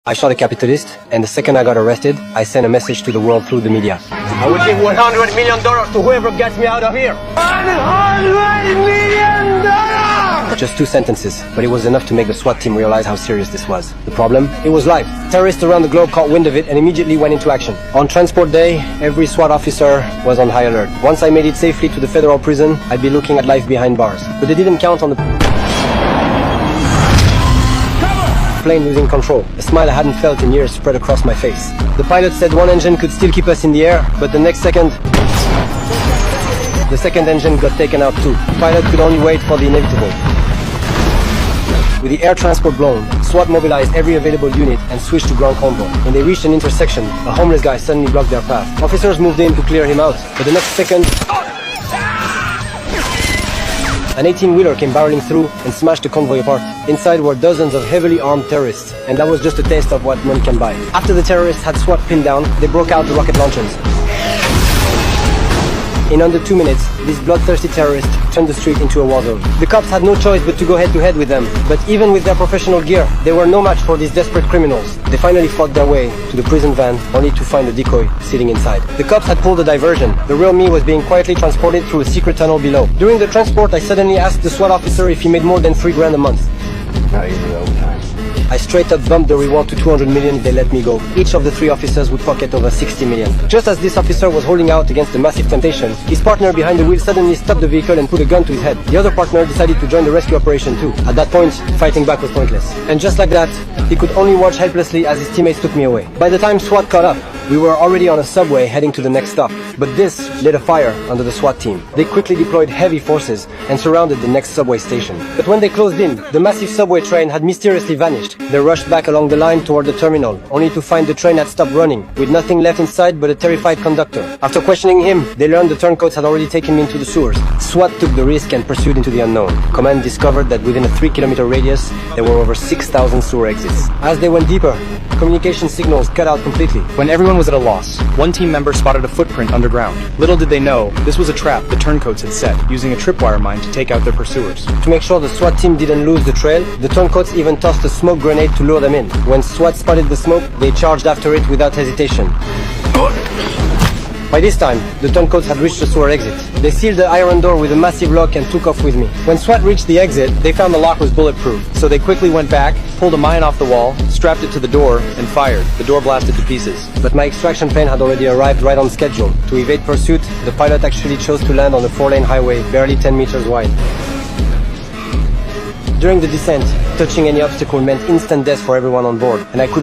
I shot a capitalist, and the second I got arrested, I sent a message to the world through the media. I will give $100 million to whoever gets me out of here. $100 million! Just 2 sentences, but it was enough to make the SWAT team realize how serious this was. The problem? It was live. Terrorists around the globe caught wind of it and immediately went into action. On transport day, every SWAT officer was on high alert. Once I made it safely to the federal prison, I'd be looking at life behind bars. But they didn't count on the plane losing control. A smile I hadn't felt in years spread across my face. The pilot said one engine could still keep us in the air, but the next second, the second engine got taken out too. The pilot could only wait for the inevitable. With the air transport blown, SWAT mobilized every available unit and switched to ground convoy. When they reached an intersection, a homeless guy suddenly blocked their path. Officers moved in to clear him out, but the next second, an 18-wheeler came barreling through and smashed the convoy apart. Inside were dozens of heavily armed terrorists, and that was just a taste of what money can buy. After the terrorists had SWAT pinned down, they broke out the rocket launchers. In under 2 minutes, these bloodthirsty terrorists turned the street into a war zone. The cops had no choice but to go head-to-head with them, but even with their professional gear, they were no match for these desperate criminals. They finally fought their way to the prison van, only to find a decoy sitting inside. The cops had pulled a diversion. The real me was being quietly transported through a secret tunnel below. During the transport, I suddenly asked the SWAT officer if he made more than $3 grand a month. Not even overtime. I straight up bumped the reward to 200 million if they let me go. Each of the 3 officers would pocket over 60 million. Just as this officer was holding out against a massive temptation, his partner behind the wheel suddenly stopped the vehicle and put a gun to his head. The other partner decided to join the rescue operation too. At that point, fighting back was pointless. And just like that, he could only watch helplessly as his teammates took me away. By the time SWAT caught up, we were already on a subway heading to the next stop. But this lit a fire under the SWAT team. They quickly deployed heavy forces and surrounded the next subway station. But when they closed in, the massive subway train had mysteriously vanished. They rushed back along the line toward the terminal, only to find the train had stopped running, with nothing left inside but a terrified conductor. After questioning him, they learned the turncoats had already taken me into the sewers. SWAT took the risk and pursued into the unknown. Command discovered that within a 3-kilometer radius, there were over 6,000 sewer exits. As they went deeper, communication signals cut out completely. When everyone was at a loss, one team member spotted a footprint underground. Little did they know, this was a trap the turncoats had set, using a tripwire mine to take out their pursuers. To make sure the SWAT team didn't lose the trail, the turncoats even tossed a smoke grenade to lure them in. When SWAT spotted the smoke, they charged after it without hesitation. By this time, the turncoats had reached the sewer exit. They sealed the iron door with a massive lock and took off with me. When SWAT reached the exit, they found the lock was bulletproof. So they quickly went back, pulled a mine off the wall, strapped it to the door, and fired. The door blasted to pieces. But my extraction plane had already arrived right on schedule. To evade pursuit, the pilot actually chose to land on a 4-lane highway, barely 10 meters wide. During the descent, touching any obstacle meant instant death for everyone on board, and I could